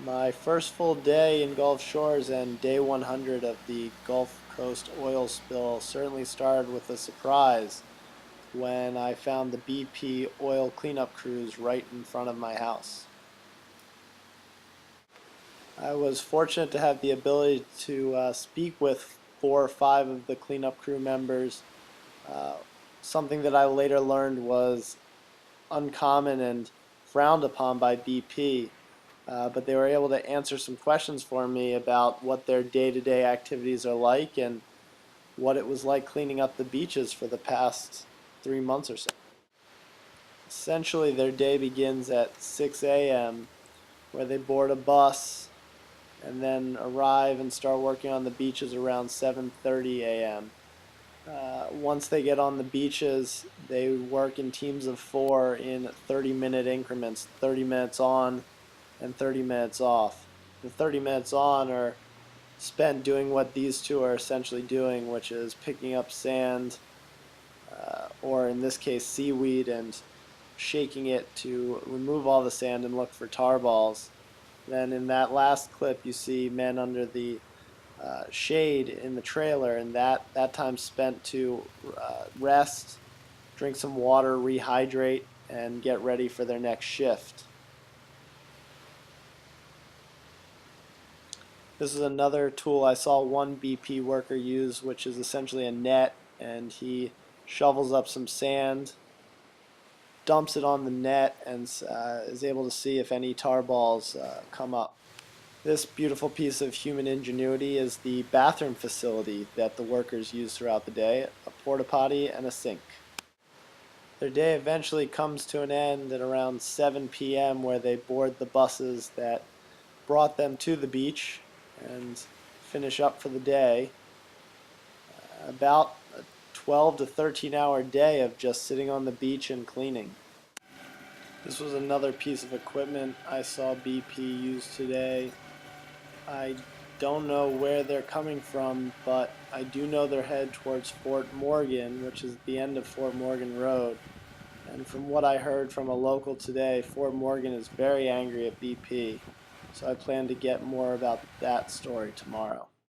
My first full day in Gulf Shores and day 100 of the Gulf Coast oil spill certainly started with a surprise when I found the BP oil cleanup crews right in front of my house. I was fortunate to have the ability to speak with 4 or 5 of the cleanup crew members. Uh, Something that I later learned was uncommon and frowned upon by BP. But they were able to answer some questions for me about what their day-to-day activities are like and what it was like cleaning up the beaches for the past 3 months or so. Essentially, their day begins at 6 a.m., where they board a bus and then arrive and start working on the beaches around 7:30 a.m. Once they get on the beaches, they work in teams of 4 in 30-minute increments, 30 minutes on and 30 minutes off. The 30 minutes on are spent doing what these two are essentially doing, which is picking up sand, or in this case seaweed, and shaking it to remove all the sand and look for tar balls. Then in that last clip you see men under the shade in the trailer, and that time spent to rest, drink some water, rehydrate, and get ready for their next shift. This is another tool I saw one BP worker use, which is essentially a net, and he shovels up some sand, dumps it on the net, and is able to see if any tar balls come up. This beautiful piece of human ingenuity is the bathroom facility that the workers use throughout the day, a porta potty and a sink. Their day eventually comes to an end at around 7 p.m. where they board the buses that brought them to the beach and finish up for the day. About a 12 to 13 hour day of just sitting on the beach and cleaning. This was another piece of equipment I saw BP use today. I don't know where they're coming from, but I do know they're headed towards Fort Morgan, which is the end of Fort Morgan Road. And from what I heard from a local today, Fort Morgan is very angry at BP. So I plan to get more about that story tomorrow.